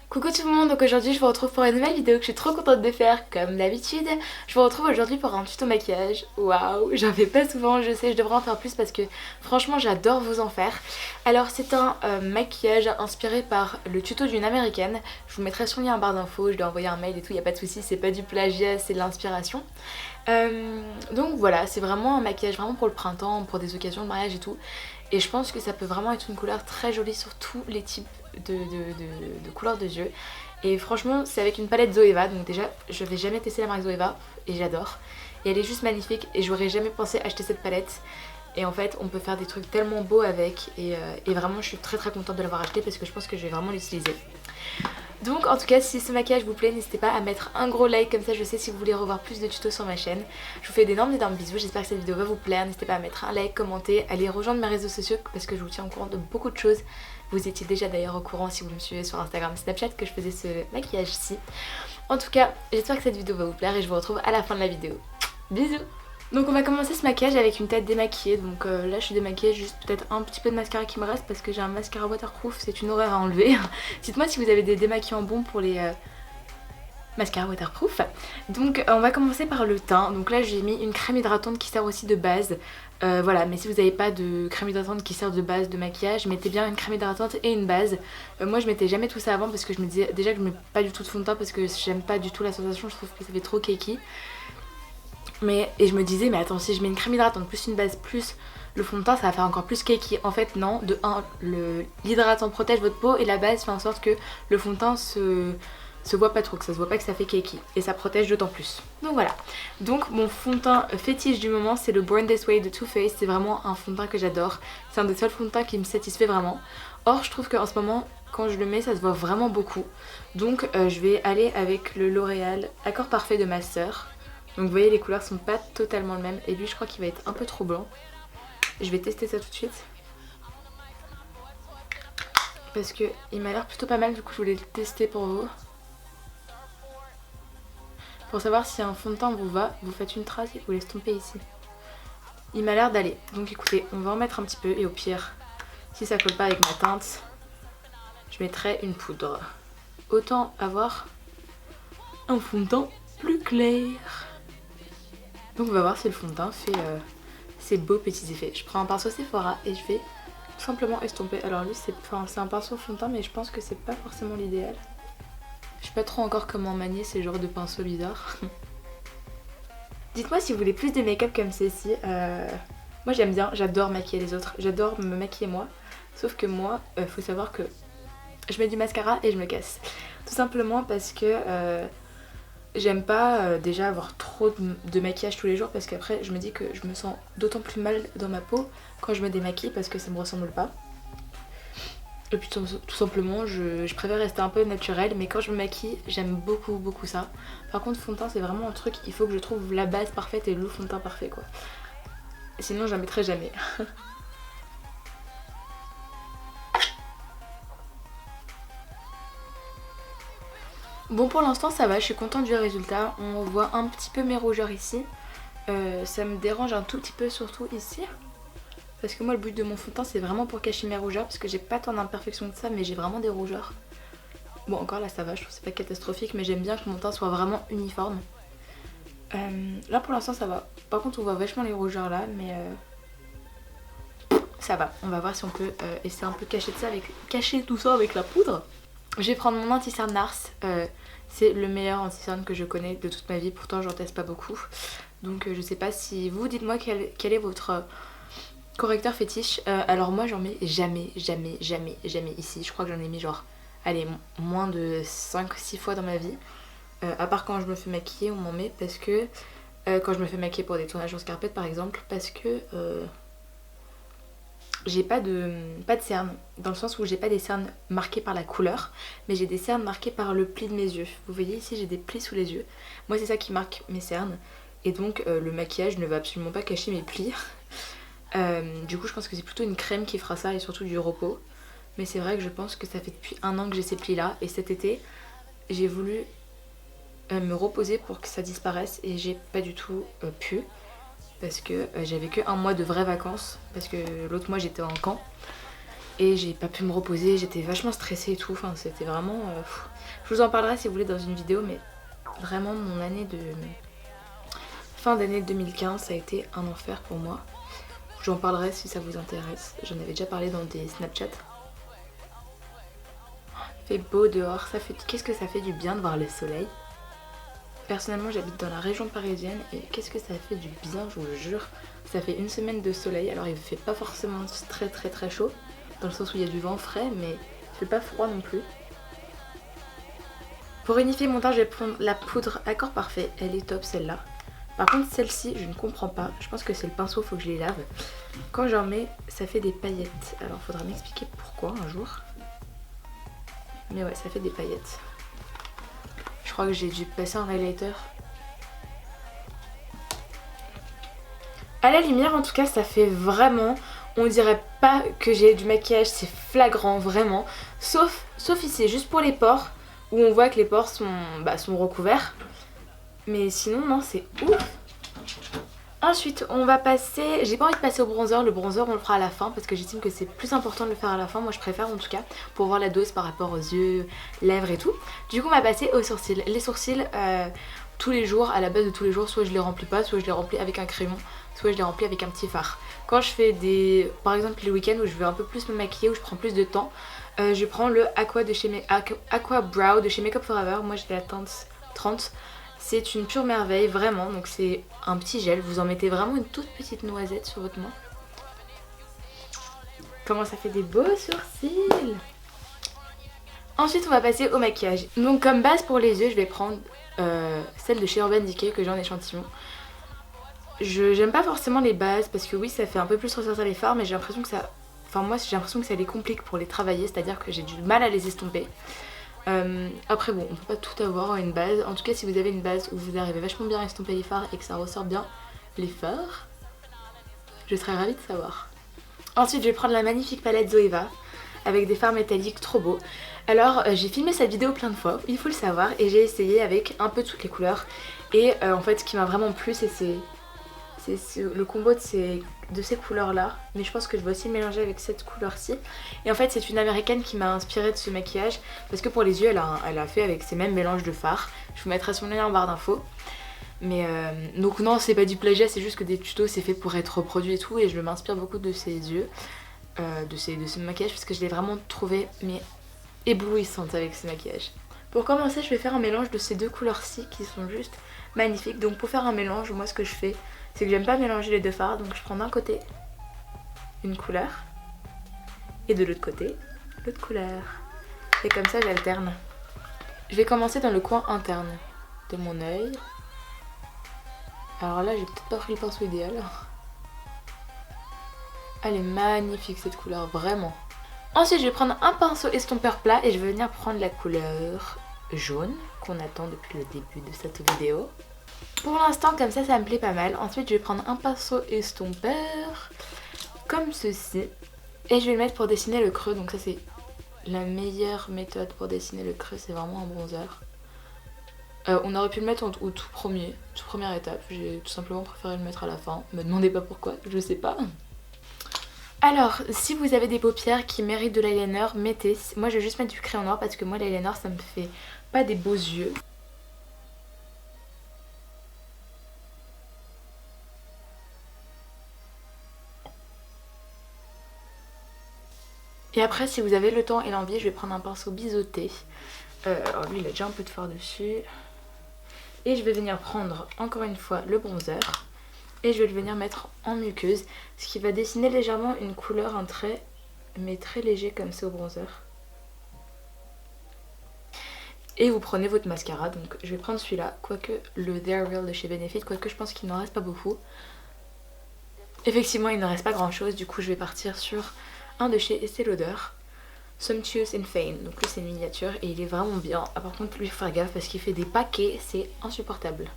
Coucou tout le monde, donc aujourd'hui je vous retrouve pour une nouvelle vidéo que je suis trop contente de faire comme d'habitude. Je vous retrouve aujourd'hui pour un tuto maquillage. Waouh, j'en fais pas souvent, je sais, je devrais en faire plus parce que franchement j'adore vous en faire. Alors c'est un maquillage inspiré par le tuto d'une américaine. Je vous mettrai son lien en barre d'infos, je lui ai envoyé un mail et tout, y a pas de souci, c'est pas du plagiat, c'est de l'inspiration. Donc voilà, c'est vraiment un maquillage vraiment pour le printemps, pour des occasions de mariage et tout. Et je pense que ça peut vraiment être une couleur très jolie sur tous les types de couleurs de yeux. Et franchement, c'est avec une palette Zoeva, donc déjà, je vais jamais tester la marque Zoeva et j'adore. Et elle est juste magnifique et j'aurais jamais pensé acheter cette palette. Et en fait, on peut faire des trucs tellement beaux avec et vraiment, je suis très contente de l'avoir acheté parce que je pense que je vais vraiment l'utiliser. Donc en tout cas si ce maquillage vous plaît, n'hésitez pas à mettre un gros like, comme ça je sais si vous voulez revoir plus de tutos sur ma chaîne. Je vous fais d'énormes bisous, j'espère que cette vidéo va vous plaire. N'hésitez pas à mettre un like, commenter, aller rejoindre mes réseaux sociaux parce que je vous tiens au courant de beaucoup de choses. Vous étiez déjà d'ailleurs au courant si vous me suivez sur Instagram, Snapchat que je faisais ce maquillage-ci. En tout cas, j'espère que cette vidéo va vous plaire et je vous retrouve à la fin de la vidéo. Bisous. Donc on va commencer ce maquillage avec une tête démaquillée. Donc là je suis démaquillée, juste peut-être un petit peu de mascara qui me reste parce que j'ai un mascara waterproof, c'est une horreur à enlever. Dites-moi si vous avez des démaquillants bons pour les mascara waterproof. Donc on va commencer par le teint. Donc là j'ai mis une crème hydratante qui sert aussi de base. Voilà, mais si vous n'avez pas de crème hydratante qui sert de base de maquillage, mettez bien une crème hydratante et une base. Moi je mettais jamais tout ça avant parce que je me disais déjà que je mets pas du tout de fond de teint parce que j'aime pas du tout la sensation, je trouve que ça fait trop cakey. Et je me disais mais attends, si je mets une crème hydratante plus une base plus le fond de teint ça va faire encore plus cakey. En fait non, de 1 l'hydratant protège votre peau et la base fait en sorte que le fond de teint se voit pas trop, que ça se voit pas que ça fait cakey et ça protège d'autant plus. Donc voilà, donc mon fond de teint fétiche du moment c'est le Born This Way de Too Faced. C'est vraiment un fond de teint que j'adore, c'est un des seuls fonds de teint qui me satisfait vraiment. Or je trouve qu'en ce moment quand je le mets ça se voit vraiment beaucoup. Donc je vais aller avec le L'Oréal Accord Parfait de ma sœur. Donc vous voyez les couleurs sont pas totalement les mêmes et lui je crois qu'il va être un peu trop blanc. Je vais tester ça tout de suite parce que il m'a l'air plutôt pas mal, du coup je voulais le tester pour vous. Pour savoir si un fond de teint vous va, vous faites une trace et vous l'estompez ici. Il m'a l'air d'aller, donc écoutez, on va en mettre un petit peu et au pire, si ça colle pas avec ma teinte, je mettrai une poudre. Autant avoir un fond de teint plus clair. Donc on va voir si le fond de teint fait ces beaux petits effets. Je prends un pinceau Sephora et je vais tout simplement estomper. Alors lui c'est un pinceau fond de teint mais je pense que c'est pas forcément l'idéal. Je sais pas trop encore comment manier ces genres de pinceaux bizarres. Dites-moi si vous voulez plus de make-up comme ceci. Moi j'aime bien, j'adore maquiller les autres, j'adore me maquiller moi. Sauf que moi, faut savoir que je mets du mascara et je me casse. Tout simplement parce que j'aime pas déjà avoir trop de maquillage tous les jours parce qu'après je me dis que je me sens d'autant plus mal dans ma peau quand je me démaquille parce que ça me ressemble pas. Et puis tout simplement je préfère rester un peu naturelle, mais quand je me maquille j'aime beaucoup ça. Par contre fond de teint c'est vraiment un truc, il faut que je trouve la base parfaite et le fond de teint parfait quoi. Sinon j'en mettrai jamais. Bon pour l'instant ça va, je suis contente du résultat. On voit un petit peu mes rougeurs ici. Ça me dérange un tout petit peu surtout ici. Parce que moi le but de mon fond de teint c'est vraiment pour cacher mes rougeurs. Parce que j'ai pas tant d'imperfections que ça mais j'ai vraiment des rougeurs. Bon encore là ça va, je trouve que c'est pas catastrophique. Mais j'aime bien que mon teint soit vraiment uniforme. Là pour l'instant ça va. Par contre on voit vachement les rougeurs là mais ça va. On va voir si on peut essayer un peu cacher tout ça avec la poudre. Je vais prendre mon anti-cerne Nars. C'est le meilleur anti-cerne que je connais de toute ma vie. Pourtant j'en teste pas beaucoup. Donc je sais pas si vous, dites-moi quel est votre correcteur fétiche. Alors moi j'en mets jamais ici. Je crois que j'en ai mis genre, allez, moins de 5-6 fois dans ma vie. À part quand je me fais maquiller on m'en met parce que quand je me fais maquiller pour des tournages en scarpette par exemple. Parce que j'ai pas de cernes, dans le sens où j'ai pas des cernes marquées par la couleur, mais j'ai des cernes marquées par le pli de mes yeux. Vous voyez ici j'ai des plis sous les yeux. Moi c'est ça qui marque mes cernes. Et donc le maquillage ne va absolument pas cacher mes plis. Du coup je pense que c'est plutôt une crème qui fera ça et surtout du repos. Mais c'est vrai que je pense que ça fait depuis 1 an que j'ai ces plis là. Et cet été j'ai voulu me reposer pour que ça disparaisse et j'ai pas du tout pu. Parce que j'avais que 1 mois de vraies vacances, parce que l'autre mois j'étais en camp. Et j'ai pas pu me reposer, j'étais vachement stressée et tout, enfin c'était vraiment... Je vous en parlerai si vous voulez dans une vidéo, mais vraiment mon année de... Fin d'année 2015, ça a été un enfer pour moi. J'en parlerai si ça vous intéresse, j'en avais déjà parlé dans des Snapchat. Il fait beau dehors, ça fait... Qu'est-ce que ça fait du bien de voir le soleil. Personnellement j'habite dans la région parisienne et qu'est-ce que ça fait du bien, je vous le jure. Ça fait une semaine de soleil, alors il fait pas forcément très chaud, dans le sens où il y a du vent frais, mais il fait pas froid non plus. Pour unifier mon teint, je vais prendre la poudre Accord Parfait, elle est top celle-là. Par contre celle-ci, je ne comprends pas, je pense que c'est le pinceau, faut que je les lave. Quand j'en mets, ça fait des paillettes, alors faudra m'expliquer pourquoi un jour. Mais ouais, ça fait des paillettes. Je crois que j'ai dû passer un highlighter. À la lumière en tout cas ça fait vraiment, on dirait pas que j'ai du maquillage, c'est flagrant vraiment. Sauf ici, juste pour les pores, où on voit que les pores sont recouverts. Mais sinon non, c'est ouf. Ensuite on va passer, j'ai pas envie de passer au bronzer, le bronzer on le fera à la fin parce que j'estime que c'est plus important de le faire à la fin, moi je préfère en tout cas, pour voir la dose par rapport aux yeux, lèvres et tout. Du coup on va passer aux sourcils. Les sourcils tous les jours, à la base de tous les jours, soit je les remplis pas, soit je les remplis avec un crayon, soit je les remplis avec un petit fard. Quand je fais des, par exemple les week-ends où je veux un peu plus me maquiller, où je prends plus de temps, je prends le Aqua Brow de chez Make Up Forever, moi j'ai la teinte 30. C'est une pure merveille, vraiment, donc c'est un petit gel, vous en mettez vraiment une toute petite noisette sur votre main. Comment ça fait des beaux sourcils. Ensuite on va passer au maquillage. Donc comme base pour les yeux, je vais prendre celle de chez Urban Decay que j'ai en échantillon. J'aime pas forcément les bases parce que oui ça fait un peu plus ressortir les fards, mais j'ai l'impression que ça... Enfin moi j'ai l'impression que ça les complique pour les travailler, c'est-à-dire que j'ai du mal à les estomper. Après bon, on peut pas tout avoir en une base. En tout cas si vous avez une base où vous arrivez vachement bien à estomper les fards et que ça ressort bien les fards, je serais ravie de savoir. Ensuite je vais prendre la magnifique palette Zoeva avec des fards métalliques trop beaux. Alors j'ai filmé cette vidéo plein de fois, il faut le savoir, et j'ai essayé avec un peu toutes les couleurs. Et en fait ce qui m'a vraiment plu c'est le combo de ces couleurs là, mais je pense que je vais aussi le mélanger avec cette couleur ci. Et en fait c'est une américaine qui m'a inspirée de ce maquillage parce que pour les yeux elle a fait avec ces mêmes mélanges de fards. Je vous mettrai son lien en barre d'infos. Mais donc non c'est pas du plagiat, c'est juste que des tutos c'est fait pour être reproduit et tout, et je m'inspire beaucoup de ses yeux, de ce maquillage parce que je l'ai vraiment trouvé mais éblouissante avec ce maquillage. Pour commencer je vais faire un mélange de ces deux couleurs-ci qui sont juste magnifiques. Donc pour faire un mélange, moi ce que je fais c'est que j'aime pas mélanger les deux fards, donc je prends d'un côté une couleur et de l'autre côté l'autre couleur. Et comme ça j'alterne. Je vais commencer dans le coin interne de mon œil. Alors là j'ai peut-être pas pris le pinceau idéal. Elle est magnifique cette couleur, vraiment. Ensuite je vais prendre un pinceau estompeur plat et je vais venir prendre la couleur jaune qu'on attend depuis le début de cette vidéo. Pour l'instant comme ça me plaît pas mal. Ensuite je vais prendre un pinceau estompeur comme ceci et je vais le mettre pour dessiner le creux. Donc ça c'est la meilleure méthode pour dessiner le creux, c'est vraiment un bronzer. On aurait pu le mettre au toute première étape, j'ai tout simplement préféré le mettre à la fin. Me demandez pas pourquoi, je sais pas. Alors, si vous avez des paupières qui méritent de l'eyeliner, mettez. Moi je vais juste mettre du crayon noir parce que moi l'eyeliner ça me fait pas des beaux yeux. Et après si vous avez le temps et l'envie, je vais prendre un pinceau biseauté. Alors lui il a déjà un peu de fard dessus. Et je vais venir prendre encore une fois le bronzer. Et je vais le venir mettre en muqueuse. Ce qui va dessiner légèrement une couleur, un trait, mais très léger comme ça au bronzer. Et vous prenez votre mascara, donc je vais prendre celui-là, quoique le They're Real de chez Benefit, quoique je pense qu'il n'en reste pas beaucoup. Effectivement il ne reste pas grand chose, du coup je vais partir sur un de chez Estée Lauder, Sumptuous and Fame, donc lui c'est une miniature et il est vraiment bien. Ah, par contre lui il faut faire gaffe parce qu'il fait des paquets, c'est insupportable.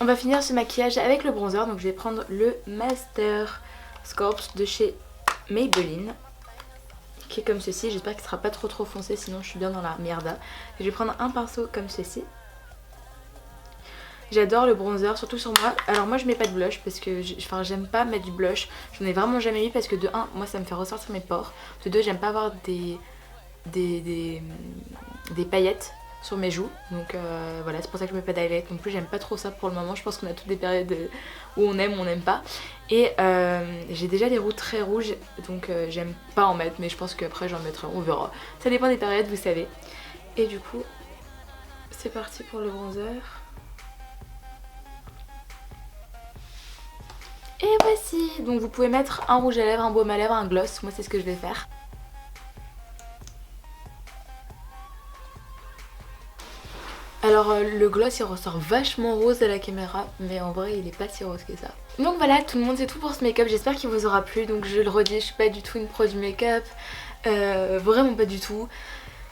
On va finir ce maquillage avec le bronzer, donc je vais prendre le Master Sculpt de chez Maybelline, qui est comme ceci. J'espère qu'il sera pas trop foncé, sinon je suis bien dans la merde. Et je vais prendre un pinceau comme ceci. J'adore le bronzer, surtout sur moi. Alors moi je mets pas de blush parce que j'aime pas mettre du blush. J'en ai vraiment jamais mis parce que de 1, moi ça me fait ressortir mes pores. De 2, j'aime pas avoir des paillettes sur mes joues. Donc voilà, c'est pour ça que je mets pas d'highlight. Non plus j'aime pas trop ça pour le moment. Je pense qu'on a toutes des périodes où on aime ou on n'aime pas. Et j'ai déjà les roues très rouges, donc j'aime pas en mettre. Mais je pense qu'après j'en mettrai, on verra. Ça dépend des périodes, vous savez. Et du coup, c'est parti pour le bronzer. Et voici, donc vous pouvez mettre un rouge à lèvres, un baume à lèvres, un gloss, moi c'est ce que je vais faire. Alors le gloss il ressort vachement rose à la caméra, mais en vrai il est pas si rose que ça. Donc voilà tout le monde, c'est tout pour ce make-up, j'espère qu'il vous aura plu. Donc je le redis, je suis pas du tout une pro du make-up, vraiment pas du tout.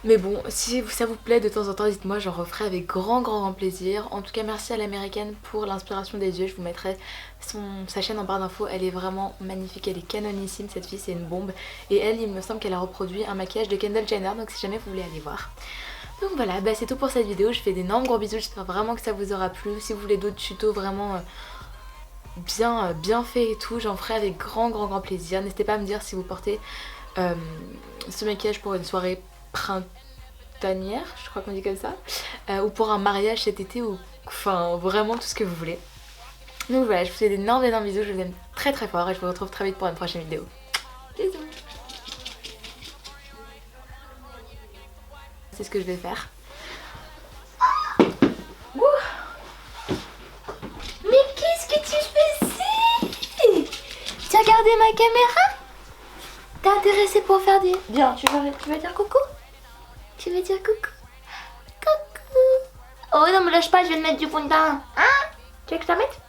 Mais bon, si ça vous plaît de temps en temps, dites-moi, j'en referai avec grand plaisir. En tout cas, merci à l'américaine pour l'inspiration des yeux. Je vous mettrai sa chaîne en barre d'infos. Elle est vraiment magnifique, elle est canonissime, cette fille, c'est une bombe. Et elle, il me semble qu'elle a reproduit un maquillage de Kendall Jenner, donc si jamais vous voulez aller voir. Donc voilà, bah c'est tout pour cette vidéo. Je fais d'énormes gros bisous, j'espère vraiment que ça vous aura plu. Si vous voulez d'autres tutos vraiment bien faits et tout, j'en ferai avec grand plaisir. N'hésitez pas à me dire si vous portez ce maquillage pour une soirée printanière, je crois qu'on dit comme ça, ou pour un mariage cet été, ou enfin vraiment tout ce que vous voulez. Donc voilà, je vous fais d'énormes bisous, je vous aime très fort et je vous retrouve très vite pour une prochaine vidéo. Bisous. C'est ce que je vais faire. Mais qu'est-ce que tu faisais? Tu as regardé ma caméra? T'es intéressée pour faire des... Bien, tu vas dire coucou? Tu veux dire coucou? Coucou. Oh non, me lâche pas, je vais te mettre du fond de teint. Hein? Tu veux que je t'en mette?